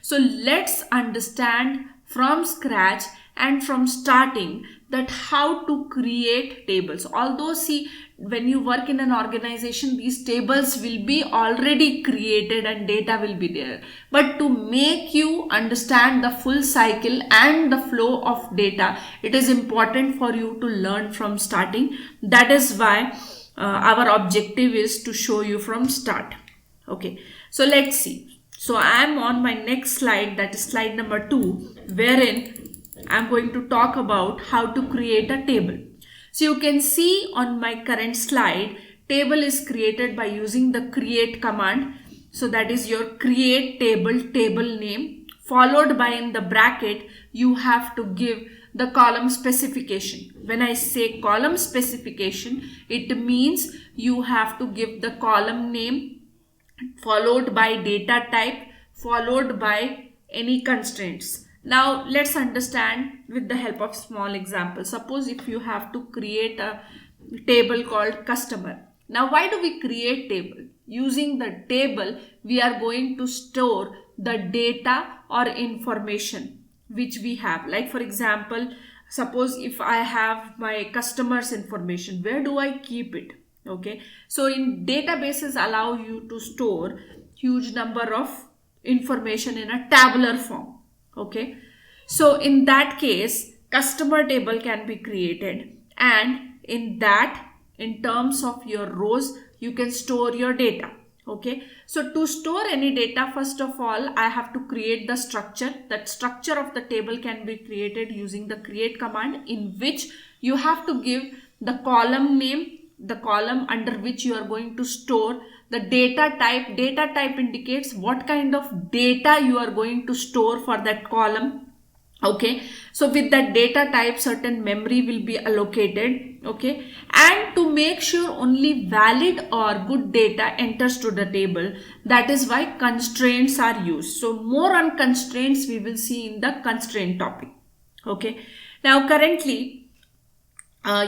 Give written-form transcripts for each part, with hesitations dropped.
So let's understand from scratch and from starting that how to create tables. Although see, when you work in an organization, these tables will be already created and data will be there, but to make you understand the full cycle and the flow of data, it is important for you to learn from starting. That is why our objective is to show you from start. Okay, so let's see. So I am on my next slide, that is slide number 2, wherein I'm going to talk about how to create a table. So you can see on my current slide, table is created by using the create command. So that is your create table name, followed by in the bracket, you have to give the column specification. When I say column specification, it means you have to give the column name, followed by data type, followed by any constraints. Now let's understand with the help of small example. Suppose if you have to create a table called customer. Now why do we create table? Using the table, we are going to store the data or information which we have. Like for example, suppose if I have my customers information, where do I keep it? Okay, so in databases allow you to store huge number of information in a tabular form. Okay, so in that case, customer table can be created, and in that, in terms of your rows, you can store your data. Okay, so to store any data, first of all, I have to create the structure. That structure of the table can be created using the create command, in which you have to give the column name, the column under which you are going to store the data type. Data type indicates what kind of data you are going to store for that column. Okay, so with that data type, certain memory will be allocated. Okay, and to make sure only valid or good data enters to the table, that is why constraints are used. So more on constraints we will see in the constraint topic. Okay, now currently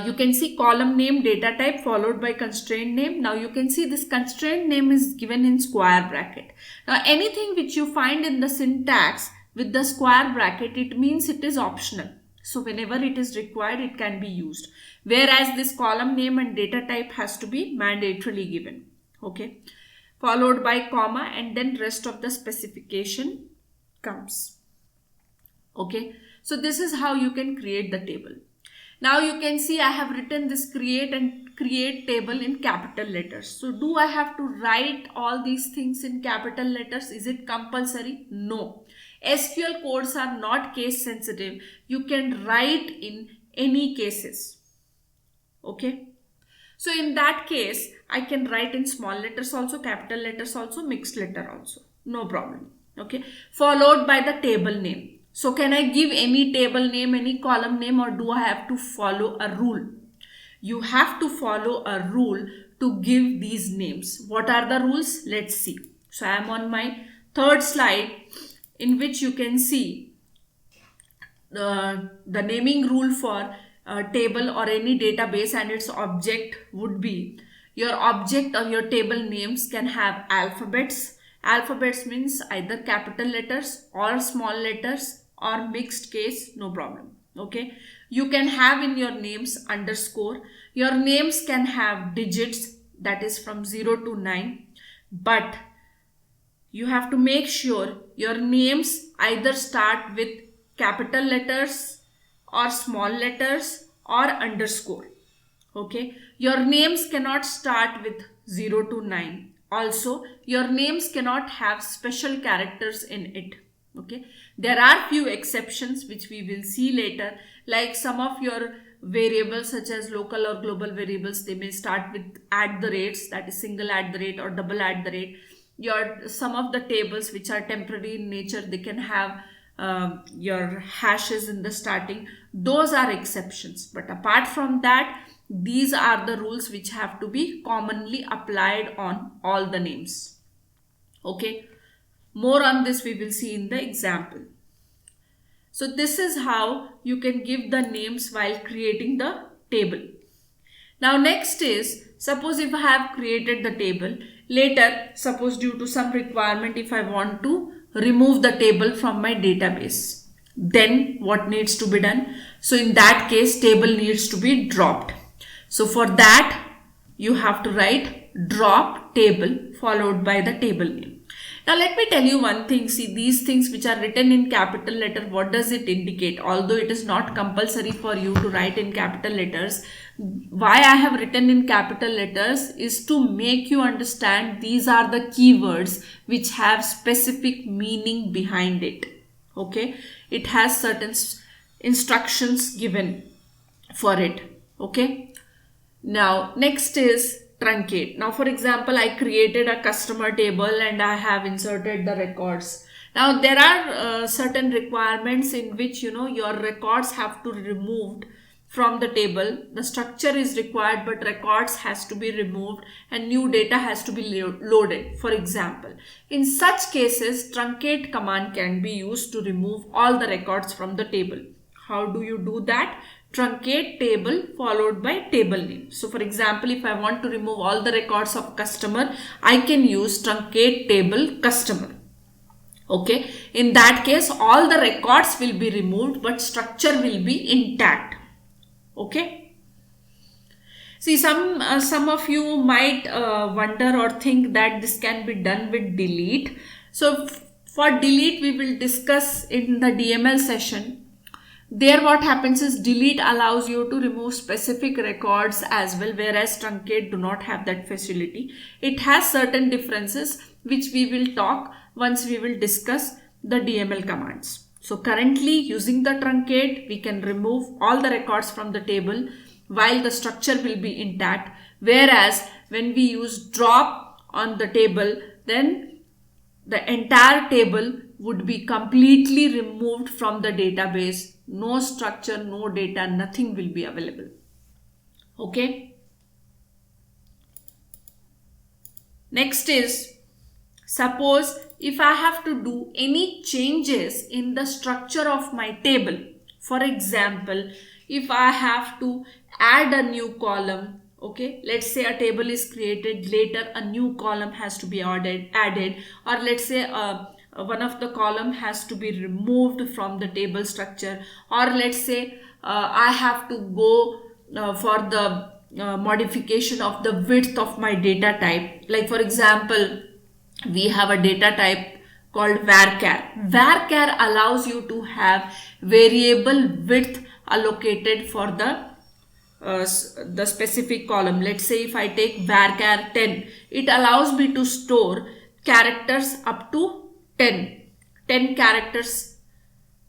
you can see column name, data type, followed by constraint name. Now you can see this constraint name is given in square bracket. Now anything which you find in the syntax with the square bracket, it means it is optional. So whenever it is required, it can be used. Whereas this column name and data type has to be mandatorily given. Okay, followed by comma, and then rest of the specification comes. Okay, so this is how you can create the table. Now you can see I have written this create and create table in capital letters. So do I have to write all these things in capital letters? Is it compulsory? No. SQL codes are not case sensitive. You can write in any cases. Okay. So in that case, I can write in small letters also, capital letters also, mixed letter also. No problem. Okay. Followed by the table name. So can I give any table name, any column name, or do I have to follow a rule? You have to follow a rule to give these names. What are the rules? Let's see. So I am on my third slide, in which you can see the naming rule for a table or any database, and its object would be, your object or your table names can have alphabets. Alphabets means either capital letters or small letters or mixed case, no problem. Okay, you can have in your names underscore. Your names can have digits, that is from 0 to 9, but you have to make sure your names either start with capital letters or small letters or underscore. Okay, your names cannot start with 0 to 9. Also, your names cannot have special characters in it. Okay, there are few exceptions which we will see later, like some of your variables such as local or global variables, they may start with at the rates, that is single at the rate or double at the rate. Your some of the tables which are temporary in nature, they can have your hashes in the starting. Those are exceptions, but apart from that, these are the rules which have to be commonly applied on all the names. Okay, more on this we will see in the example. So this is how you can give the names while creating the table. Now next is, suppose if I have created the table, later suppose due to some requirement, if I want to remove the table from my database. Then what needs to be done? So in that case, table needs to be dropped. So for that, you have to write drop table followed by the table name. Now let me tell you one thing. See, these things which are written in capital letter, what does it indicate? Although it is not compulsory for you to write in capital letters, why I have written in capital letters is to make you understand these are the keywords which have specific meaning behind it. Okay, it has certain instructions given for it. Okay, now next is truncate. Now for example, I created a customer table and I have inserted the records. Now there are certain requirements in which your records have to be removed from the table. The structure is required, but records has to be removed and new data has to be loaded. For example, in such cases, truncate command can be used to remove all the records from the table. How do you do that? Truncate table followed by table name. So for example, if I want to remove all the records of customer, I can use truncate table customer. Okay, in that case, all the records will be removed, but structure will be intact. Okay. See, some of you might wonder or think that this can be done with delete. So for delete, we will discuss in the DML session. There what happens is delete allows you to remove specific records as well, whereas truncate do not have that facility. It has certain differences which we will talk once we will discuss the DML commands. So currently using the truncate, we can remove all the records from the table while the structure will be intact. Whereas when we use drop on the table, then the entire table would be completely removed from the database. No structure, no data, nothing will be available. Okay. Next is, suppose if I have to do any changes in the structure of my table. For example, if I have to add a new column, okay, let's say a table is created, later a new column has to be added, or let's say one of the column has to be removed from the table structure, or let's say I have to go for the modification of the width of my data type. Like for example, we have a data type called varchar. Varchar allows you to have variable width allocated for the specific column. Let's say if I take varchar 10, it allows me to store characters up to 10 characters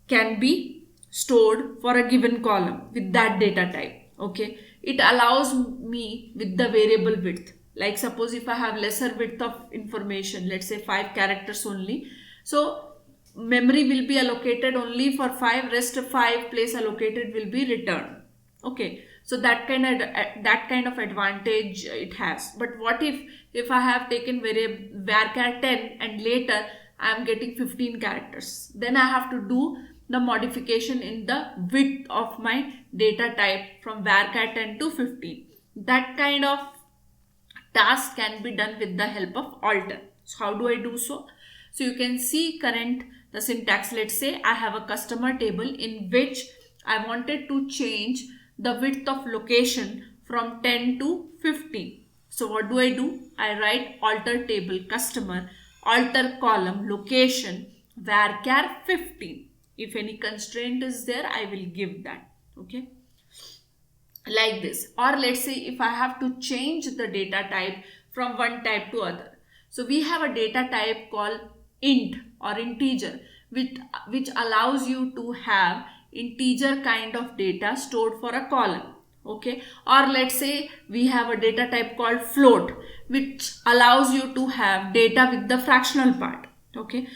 can be stored for a given column with that data type. Okay, it allows me with the variable width. Like suppose if I have lesser width of information, let's say 5 characters only, so memory will be allocated only for 5, rest of 5 place allocated will be returned. Okay, so that kind of advantage it has. But what if I have taken varchar 10 and later I am getting 15 characters, then I have to do the modification in the width of my data type from varchar 10 to 15. That kind of task can be done with the help of alter. So how do I do so? So you can see the syntax. Let's say I have a customer table in which I wanted to change the width of location from 10 to 15. So what do? I write alter table customer, alter column location, varchar 15. If any constraint is there, I will give that. Okay, like this. Or let's say if I have to change the data type from one type to other. So we have a data type called int or integer, which allows you to have integer kind of data stored for a column. Okay, or let's say we have a data type called float, which allows you to have data with the fractional part. Okay,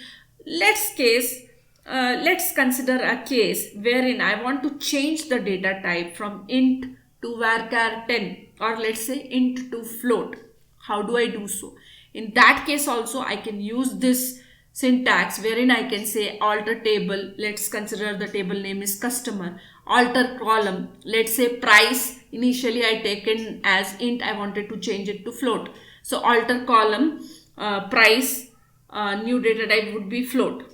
let's consider a case wherein I want to change the data type from int to varchar 10, or let's say int to float. How do I do so? In that case also I can use this syntax wherein I can say alter table. Let's consider the table name is customer. Alter column, let's say price. Initially I taken as int, I wanted to change it to float. So alter column price new data type would be float.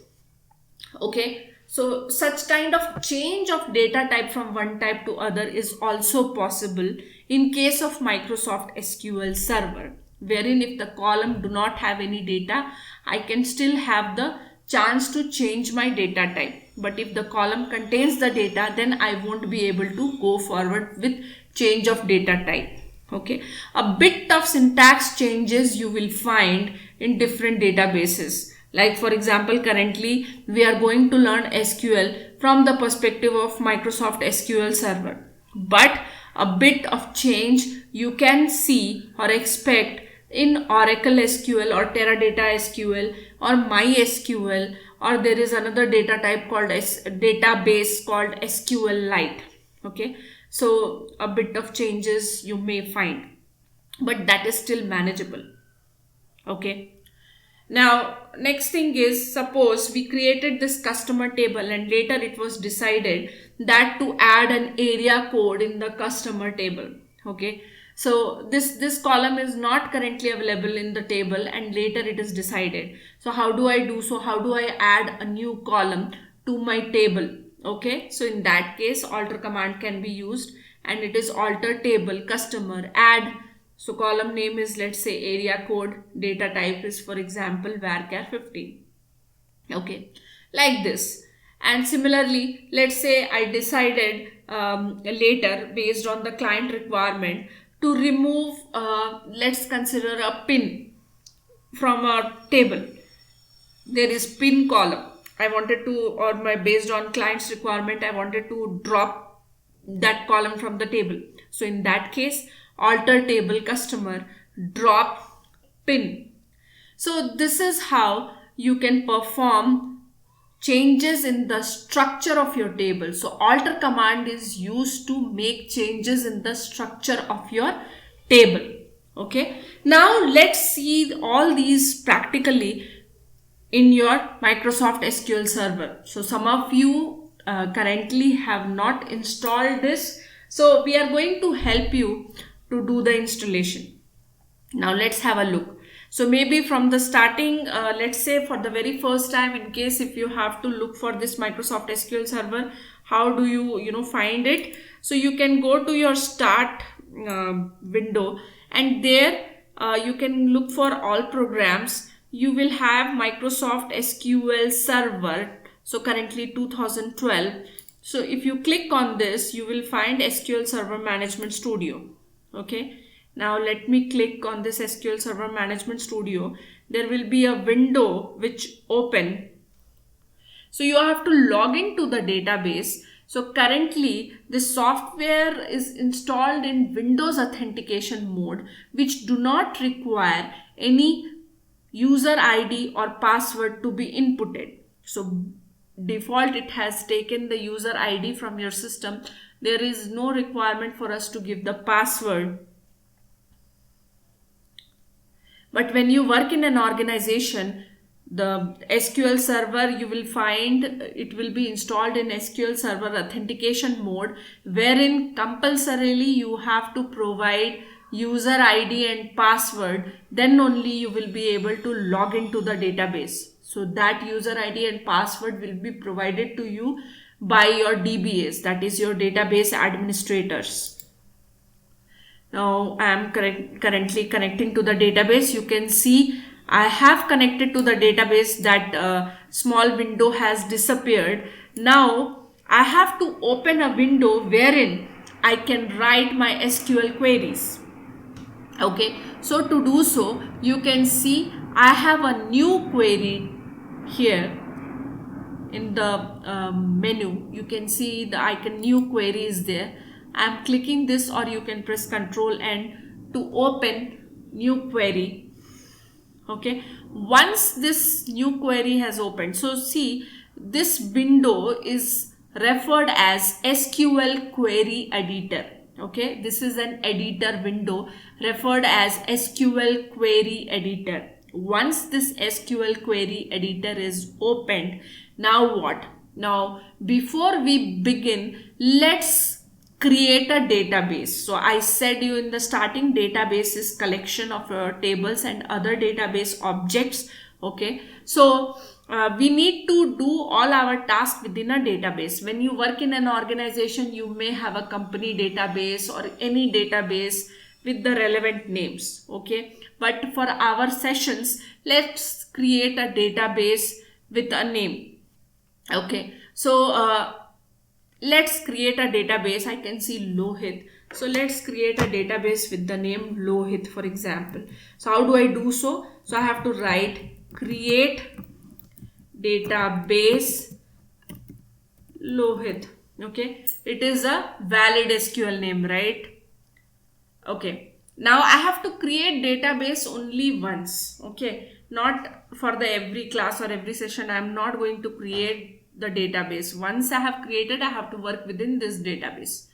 Okay, so such kind of change of data type from one type to other is also possible in case of Microsoft SQL Server, wherein if the column do not have any data, I can still have the chance to change my data type. But if the column contains the data, then I won't be able to go forward with change of data type. Okay, a bit of syntax changes you will find in different databases. Like for example, currently we are going to learn SQL from the perspective of Microsoft SQL Server. But a bit of change you can see or expect in Oracle SQL or Teradata SQL or MySQL, or there is another data type called database called SQLite. Okay, so a bit of changes you may find, but that is still manageable. Okay. Now, next thing is, suppose we created this customer table and later it was decided that to add an area code in the customer table. Okay. So this column is not currently available in the table and later it is decided. So how do I do so? How do I add a new column to my table? Okay. So in that case, alter command can be used, and it is alter table customer add. So column name is, let's say, area code, data type is for example varchar 15. Okay, like this. And similarly, let's say I decided later based on the client requirement to remove, let's consider a pin from a table. There is pin column. I wanted to, or my based on client's requirement, I wanted to drop that column from the table. So in that case, alter table customer drop pin. So this is how you can perform changes in the structure of your table. So alter command is used to make changes in the structure of your table. Okay, now let's see all these practically in your Microsoft SQL Server. So some of you currently have not installed this, so we are going to help you to do the installation. Now let's have a look. So maybe from the starting, let's say for the very first time, in case if you have to look for this Microsoft SQL Server, how do you find it? So you can go to your start window, and there you can look for all programs. You will have Microsoft SQL Server. So currently 2012. So if you click on this, you will find SQL Server Management Studio. Okay. Now let me click on this SQL Server Management Studio. There will be a window which open. So you have to log into the database. So currently this software is installed in Windows authentication mode, which do not require any user ID or password to be inputted. So default it has taken the user ID from your system. There is no requirement for us to give the password. But when you work in an organization, the SQL Server, you will find it will be installed in SQL Server authentication mode, wherein compulsorily you have to provide user ID and password. Then only you will be able to log into the database. So that user ID and password will be provided to you by your DBAs, that is your database administrators. Now I am currently connecting to the database. You can see I have connected to the database. That small window has disappeared. Now I have to open a window wherein I can write my SQL queries. Okay, so to do so, you can see I have a new query here in the menu. You can see the icon new query is there. I am clicking this, or you can press Ctrl N to open new query. Okay, once this new query has opened, so see this window is referred as SQL Query Editor. Okay, this is an editor window referred as SQL Query Editor. Once this SQL Query Editor is opened, now what? Now before we begin, let's create a database. So I said you in the starting, database is collection of tables and other database objects Okay, so we need to do all our tasks within a database. When you work in an organization, you may have a company database or any database with the relevant names. Okay, but for our sessions, let's create a database with a name. Okay, so let's create a database. I can see Lohit. So let's create a database with the name Lohit, for example. So how do I do so? So I have to write create database Lohit. Okay, it is a valid SQL name, right? Okay, now I have to create database only once. Okay, not for the every class or every session. I am not going to create the database. Once I have created, I have to work within this database.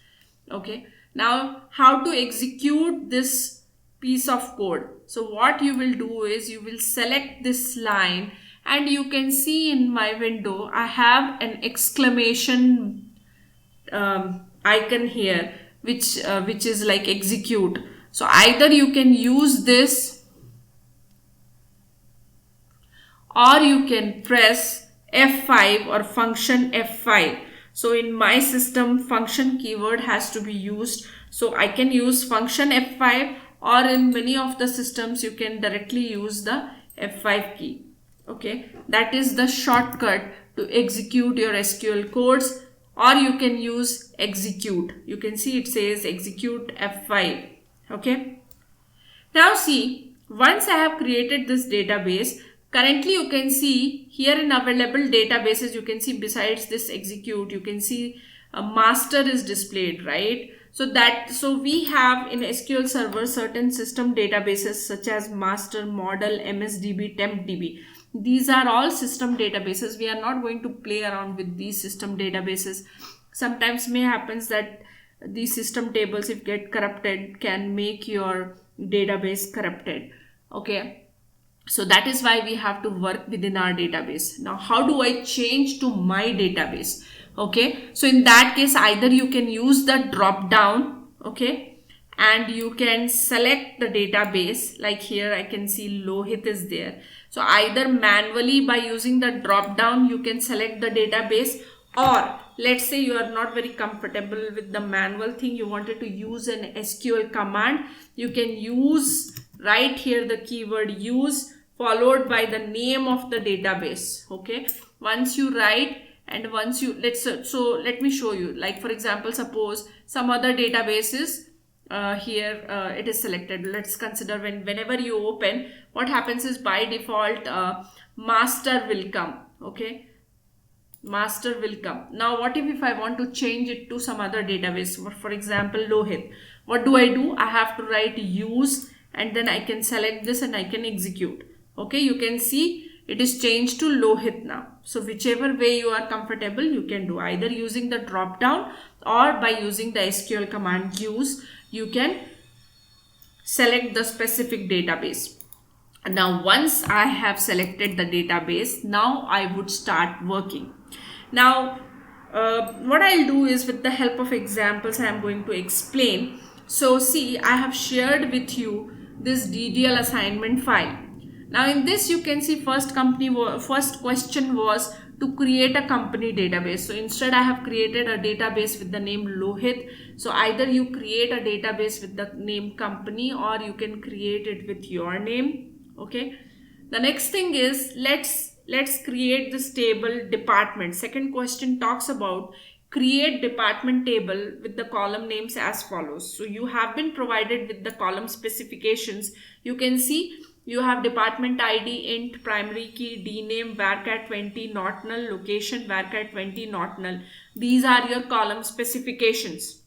Okay, now how to execute this piece of code? So what you will do is you will select this line, and you can see in my window I have an exclamation icon here, which is like execute. So either you can use this, or you can press F5 or function F5. So in my system, function keyword has to be used. So I can use function F5, or in many of the systems you can directly use the F5 key. Okay, that is the shortcut to execute your SQL codes. Or you can use execute. You can see it says execute F5. Okay, now see, once I have created this database, currently you can see here in available databases, you can see besides this execute, you can see a master is displayed, right? So we have in SQL Server certain system databases such as master, model, MSDB, tempdb. These are all system databases. We are not going to play around with these system databases. Sometimes may happens that these system tables, if get corrupted, can make your database corrupted. Okay, so that is why we have to work within our database. Now how do I change to my database? Okay, so in that case, either you can use the drop down, okay, and you can select the database. Like here I can see Lohit is there. So either manually by using the drop down you can select the database, or let's say you are not very comfortable with the manual thing, you wanted to use an SQL command, you can use right here the keyword use followed by the name of the database. Okay, once you write and once you let me show you. Like for example, suppose some other databases here it is selected. Let's consider whenever you open, what happens is by default master will come. Okay, master will come. Now what if I want to change it to some other database, for example Lohit? What do? I have to write use, and then I can select this and I can execute. Okay, you can see it is changed to Lohit now. So whichever way you are comfortable, you can do, either using the drop down or by using the SQL command use, you can select the specific database. Now once I have selected the database, now I would start working. Now what I'll do is, with the help of examples, I am going to explain. So see, I have shared with you this DDL assignment file. Now in this you can see first question was to create a company database. So instead I have created a database with the name Lohit. So either you create a database with the name company, or you can create it with your name. Okay, the next thing is let's create this table department. Second question talks about create department table with the column names as follows. So you have been provided with the column specifications. You can see you have department ID, int, primary key, dname, varchar 20, not null, location, varchar 20, not null. These are your column specifications.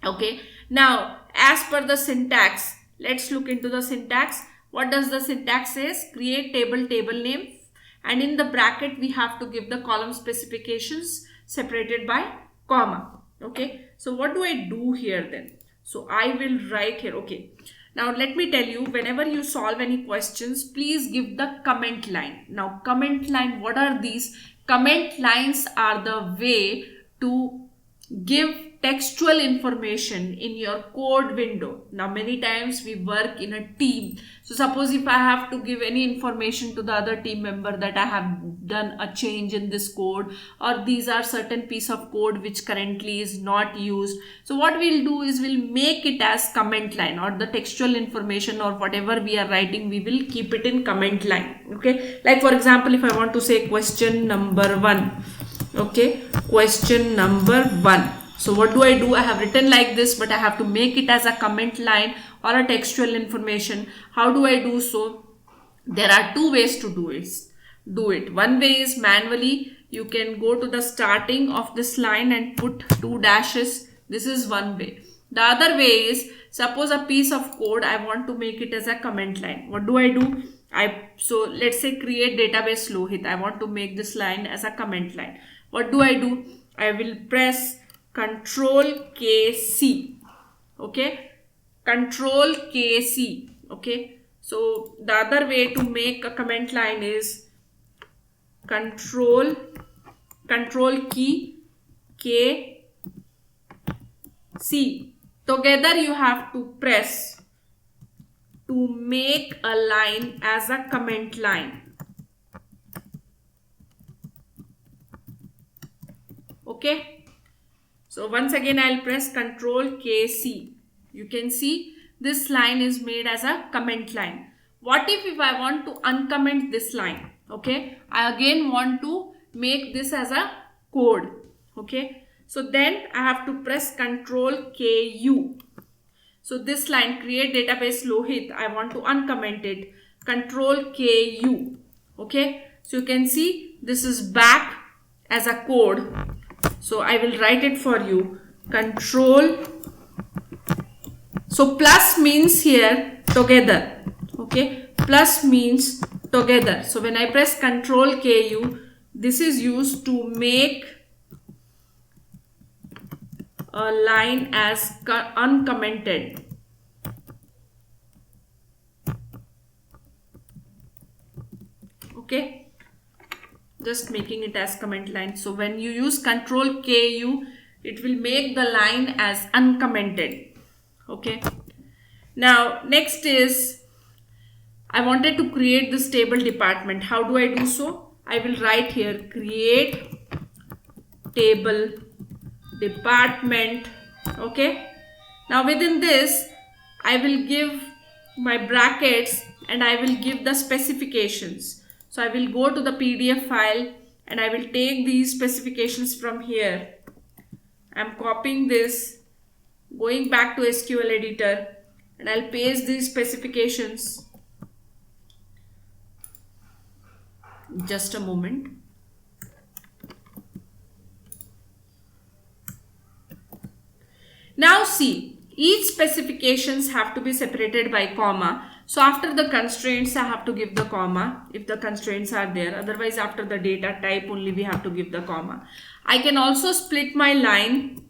Okay, now as per the syntax, let's look into the syntax. What does the syntax says? Create table, table name, and in the bracket we have to give the column specifications separated by comma. Okay, so what do I do here then? So I will write here. Okay, now let me tell you, whenever you solve any questions, please give the comment line. Now comment line, what are these? Comment lines are the way to give textual information in your code window. Now many times we work in a team, so suppose if I have to give any information to the other team member that I have done a change in this code, or these are certain piece of code which currently is not used, so what we'll do is we'll make it as comment line, or the textual information or whatever we are writing, we will keep it in comment line. Okay, like for example, if I want to say question number 1, okay, question number 1. So what do? I have written like this, but I have to make it as a comment line or a textual information. How do I do so? There are two ways to do it. One way is manually. You can go to the starting of this line and put 2 dashes. This is one way. The other way is, suppose a piece of code, I want to make it as a comment line. What do? So let's say create database Lohit. I want to make this line as a comment line. What do? I will press Control K C. Okay, Control K C. Okay, so the other way to make a comment line is Control key K C. Together you have to press to make a line as a comment line. Okay. So once again I'll press Control K C. You can see this line is made as a comment line. What if I want to uncomment this line? Okay, I again want to make this as a code. Okay, so then I have to press Control K U. So this line, create database Lohit, I want to uncomment it. Control K U. Okay, so you can see this is back as a code. So I will write it for you. Control. So plus means here together. Okay. Plus means together. So when I press Control KU, this is used to make a line as uncommented. Okay. Just making it as comment line. So when you use Control KU, it will make the line as uncommented. Okay. Now next is, I wanted to create this table department. How do I do so? I will write here create table department. Okay. Now within this, I will give my brackets and I will give the specifications. So I will go to the PDF file and I will take these specifications from here. I'm copying this, going back to SQL editor, and I'll paste these specifications. Just a moment. Now see, each specifications have to be separated by comma. So after the constraints, I have to give the comma if the constraints are there. Otherwise, after the data type only we have to give the comma. I can also split my line.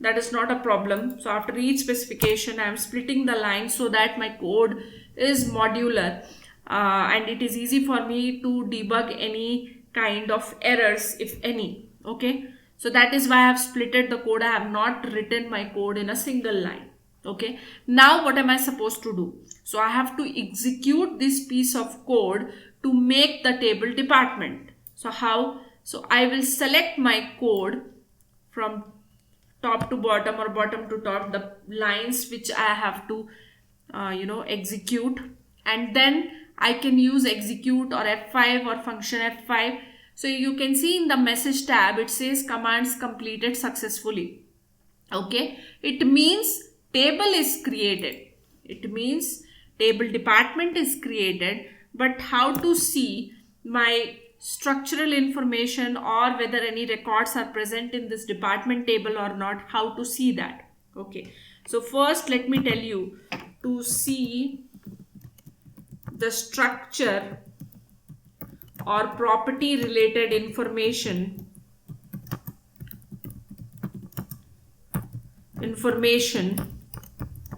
That is not a problem. So after each specification, I am splitting the line so that my code is modular and it is easy for me to debug any kind of errors, if any. Okay. So that is why I have splitted the code. I have not written my code in a single line. Okay. Now what am I supposed to do? So I have to execute this piece of code to make the table department. So how? So I will select my code from top to bottom or bottom to top, the lines which I have to execute, and then I can use execute or F5 or function F5. So you can see in the message tab it says commands completed successfully. Okay, it means table is created. It means table department is created, but how to see my structural information or whether any records are present in this department table or not, how to see that? Okay, so first let me tell you, to see the structure or property related information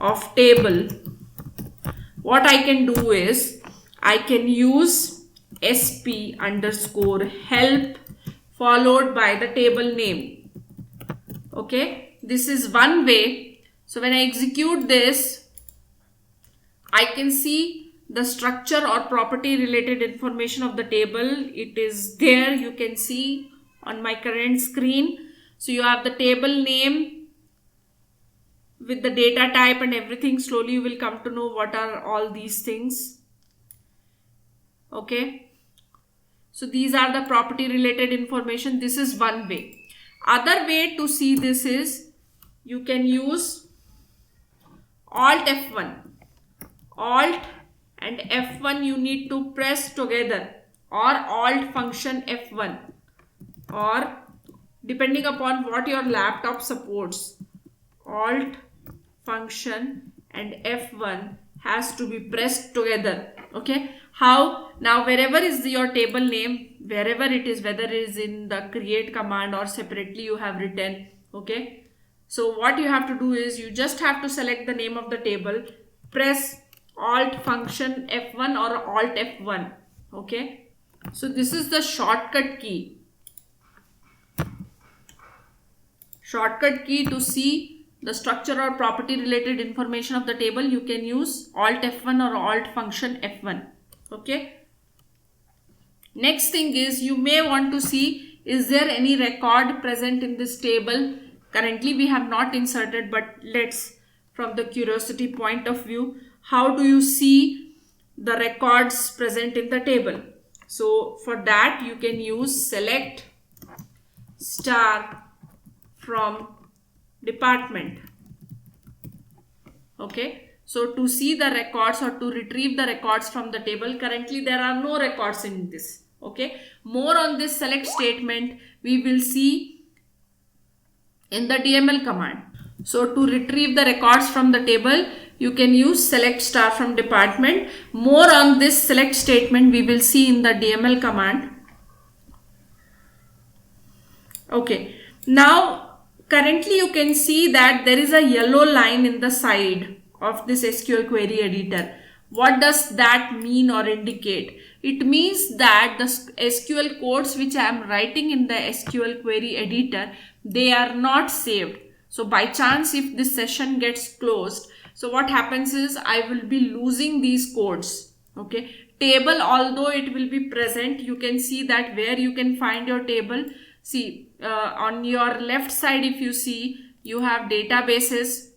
of table, what I can do is I can use sp_help followed by the table name. Okay, this is one way. So when I execute this, I can see the structure or property related information of the table. It is there, you can see on my current screen. So you have the table name with the data type and everything. Slowly you will come to know what are all these things. Okay, so these are the property related information. This is one way. Other way to see this is you can use Alt F1. Alt and F1 you need to press together, or Alt function F1, or depending upon what your laptop supports, Alt function and F1 has to be pressed together. Okay, how? Now wherever is your table name, wherever it is, whether it is in the create command or separately you have written. Okay, so what you have to do is you just have to select the name of the table, press Alt function F1 or Alt F1. Okay, so this is the shortcut key. Shortcut key to see the structure or property related information of the table, you can use Alt F1 or Alt function F1. Okay. Next thing is you may want to see, is there any record present in this table? Currently we have not inserted, but let's, from the curiosity point of view, how do you see the records present in the table? So for that you can use select star from department. Okay, so to see the records or to retrieve the records from the table, currently there are no records in this. Okay, more on this select statement we will see in the DML command. So to retrieve the records from the table, you can use select star from department. More on this select statement we will see in the DML command. Okay, now currently you can see that there is a yellow line in the side of this SQL query editor. What does that mean or indicate? It means that the SQL codes which I am writing in the SQL query editor, they are not saved. So by chance if this session gets closed, so what happens is I will be losing these codes. Okay, table, although it will be present, you can see that where you can find your table. See, on your left side if you see, you have databases.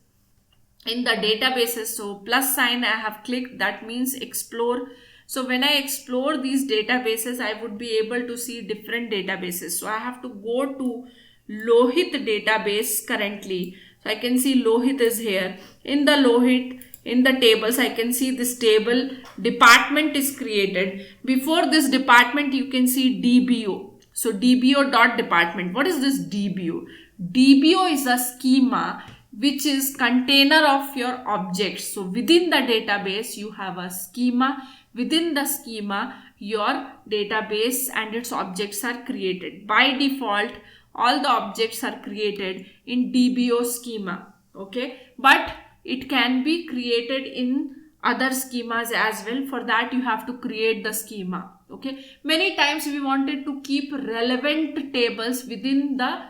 In the databases, so plus sign I have clicked, that means explore. So when I explore these databases, I would be able to see different databases. So I have to go to Lohit database currently. So I can see Lohit is here. In the Lohit, in the tables, I can see this table department is created. Before this department, you can see DBO. So DBO dot department. What is this DBO? DBO is a schema which is container of your objects. So within the database, you have a schema. Within the schema, your database and its objects are created. By default, all the objects are created in DBO schema. Okay, but it can be created in other schemas as well. For that, you have to create the schema. Okay, many times we wanted to keep relevant tables within the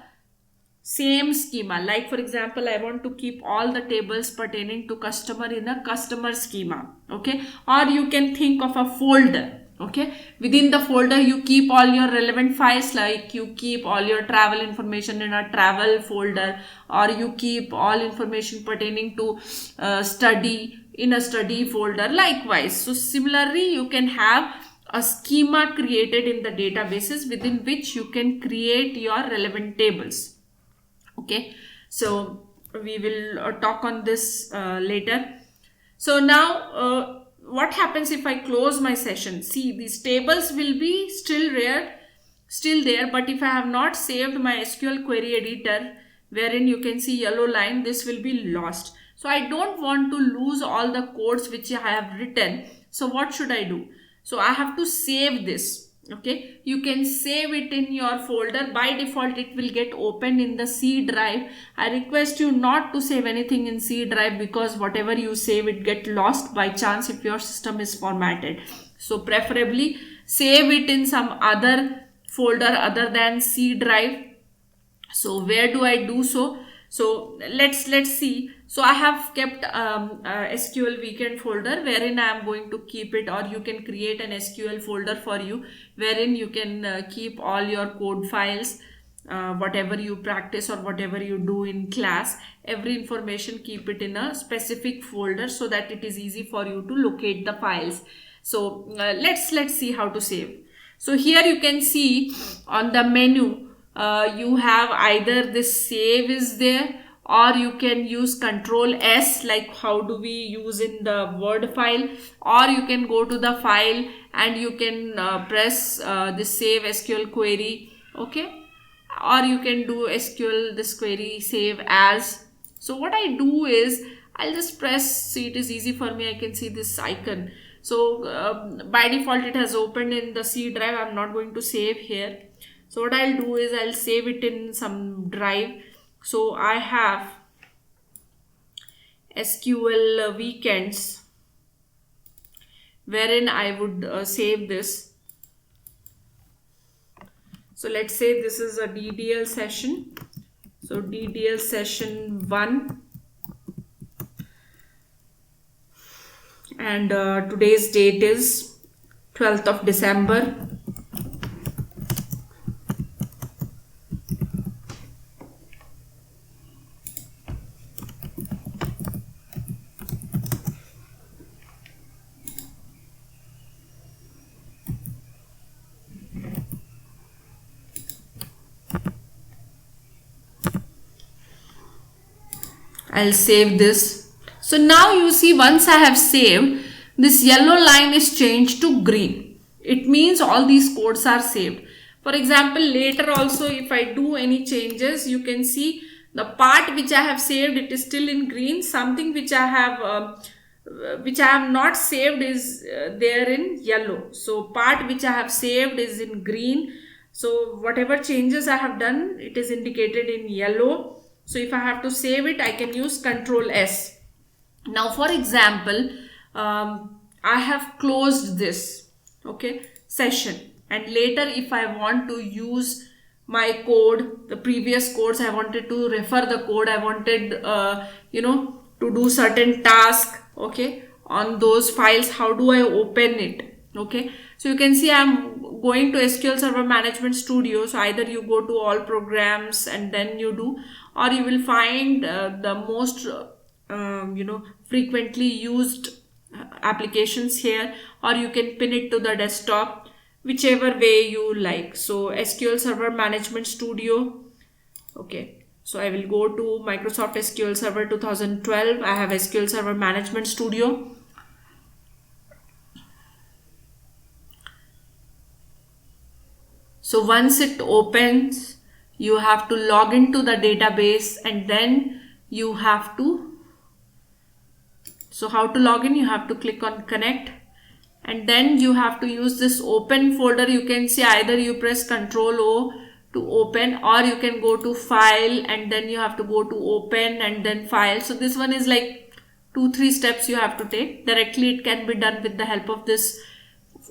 same schema. Like for example, I want to keep all the tables pertaining to customer in a customer schema. Okay, or you can think of a folder. Okay, within the folder you keep all your relevant files, like you keep all your travel information in a travel folder, or you keep all information pertaining to study in a study folder, likewise. So similarly, you can have a schema created in the databases within which you can create your relevant tables. Okay, so we will talk on this later. So now what happens if I close my session? See, these tables will be still there, but if I have not saved my SQL query editor, wherein you can see yellow line, this will be lost. So I don't want to lose all the codes which I have written. So what should I do? So I have to save this. Okay, you can save it in your folder. By default, it will get opened in the C drive. I request you not to save anything in C drive, because whatever you save, it get lost by chance if your system is formatted. So preferably save it in some other folder other than C drive. So where do I do so? So let's see. So I have kept SQL weekend folder wherein I am going to keep it, or you can create an SQL folder for you wherein you can keep all your code files, whatever you practice or whatever you do in class, every information, keep it in a specific folder so that it is easy for you to locate the files. So let's see how to save. So here you can see on the menu, you have either this save is there, or you can use control S, like how do we use in the Word file, or you can go to the file and you can press this save SQL query, okay, or you can do SQL this query save as. So what I do is I'll just press, see, it is easy for me, I can see this icon. So by default it has opened in the C drive. I'm not going to save here. So what I'll do is I'll save it in some drive. So I have SQL weekends wherein I would save this. So let's say this is a DDL session. So DDL session 1, and today's date is 12th of December. I'll save this. So now you see, once I have saved, this yellow line is changed to green. It means all these codes are saved. For example, later also if I do any changes, you can see the part which I have saved, it is still in green. Something which I have not saved is there in yellow. So part which I have saved is in green. So whatever changes I have done, it is indicated in yellow. So if I have to save it, I can use Control S. Now for example, I have closed this, okay, session, and later if I want to use my code, the previous codes, I wanted to refer the code, I wanted to do certain task, okay, on those files, how do I open it? Okay, so you can see I'm going to SQL Server Management Studio. So either you go to all programs and then you do, or you will find the most frequently used applications here, or you can pin it to the desktop, whichever way you like. So SQL Server Management Studio, okay, so I will go to Microsoft SQL Server 2012. I have SQL Server Management Studio. So once it opens, you have to log into the database, and then you have to, so how to log in? You have to click on connect, and then you have to use this open folder. You can see either you press Ctrl O to open, or you can go to file and then you have to go to open and then file. So this one is like 2-3 steps you have to take. Directly it can be done with the help of this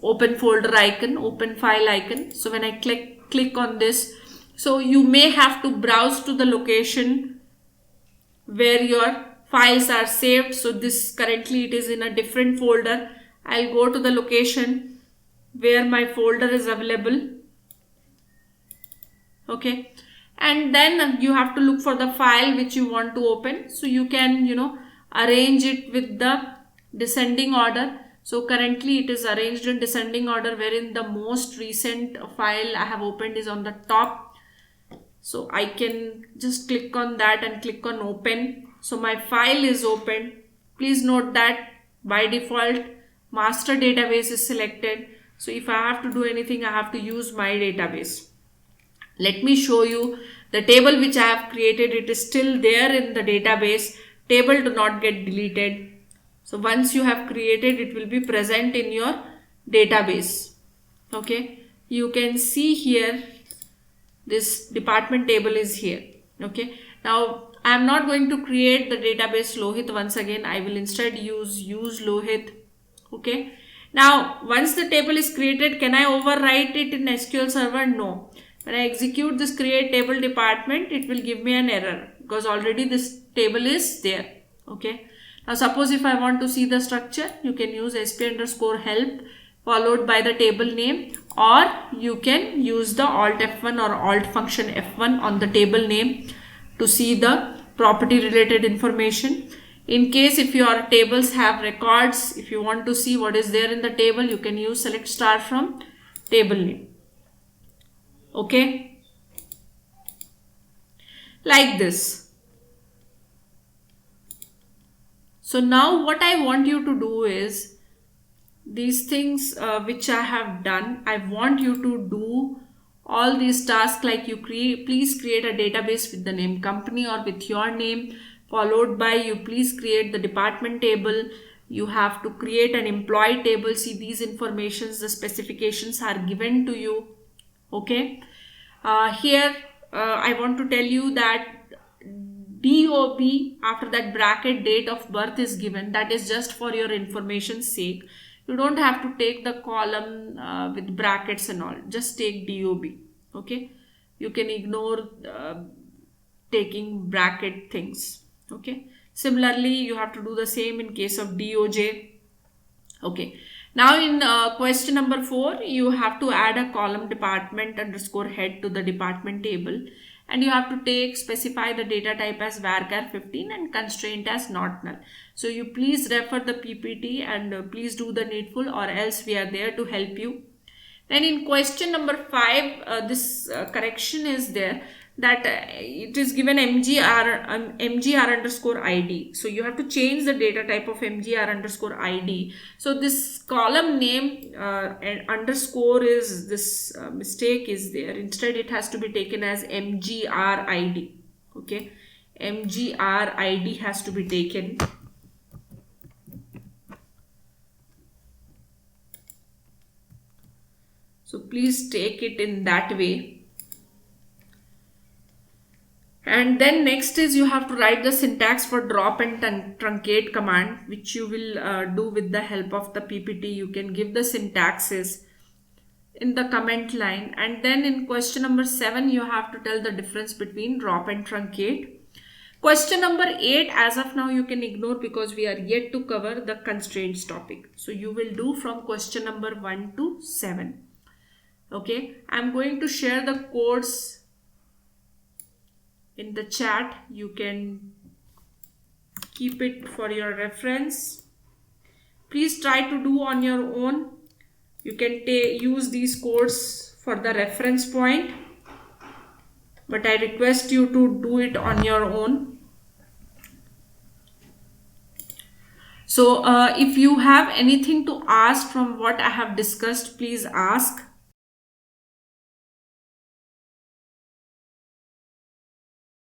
open folder icon, open file icon. So when I click on this, so you may have to browse to the location where your files are saved. So this currently it is in a different folder. I'll go to the location where my folder is available, okay, and then you have to look for the file which you want to open. So you can arrange it with the descending order. So currently it is arranged in descending order, wherein the most recent file I have opened is on the top. So I can just click on that and click on open. So my file is opened. Please note that by default master database is selected. So if I have to do anything, I have to use my database. Let me show you the table which I have created. It is still there in the database. Table do not get deleted. So once you have created, it will be present in your database. Okay, you can see here this department table is here. Okay, now I am not going to create the database Lohit once again. I will instead use Lohit. Okay, now once the table is created, can I overwrite it in SQL Server? No. When I execute this create table department, it will give me an error because already this table is there. Okay. Now suppose if I want to see the structure, you can use sp_help followed by the table name, or you can use the alt F1 or alt function F1 on the table name to see the property related information. In case if your tables have records, if you want to see what is there in the table, you can use select star from table name. Okay, like this. So now what I want you to do is these things which I have done, I want you to do all these tasks like you please create a database with the name company or with your name, followed by you please create the department table. You have to create an employee table. See, these informations, the specifications are given to you. Okay. Here I want to tell you that DOB after that bracket date of birth is given. That is just for your information's sake. You don't have to take the column with brackets and all. Just take DOB. Okay. You can ignore taking bracket things. Okay. Similarly, you have to do the same in case of DOJ. Okay. Now in question number 4, you have to add a column department underscore head to the department table, and you have to specify the data type as varchar 15 and constraint as not null. So you please refer the PPT and please do the needful, or else we are there to help you. Then in question number 5, this correction is there, that it is given mgr underscore id. So you have to change the data type of mgr underscore id. So this column name and underscore is this mistake is there. Instead it has to be taken as mgr id. Okay, mgr id has to be taken. So please take it in that way. And then next is you have to write the syntax for drop and truncate command, which you will do with the help of the PPT. You can give the syntaxes in the comment line. And then in question number 7, you have to tell the difference between drop and truncate. Question number 8, as of now, you can ignore because we are yet to cover the constraints topic. So you will do from question number 1 to 7. Okay, I'm going to share the codes in the chat. You can keep it for your reference. Please try to do on your own. You can use these codes for the reference point, but I request you to do it on your own. So if you have anything to ask from what I have discussed, please ask.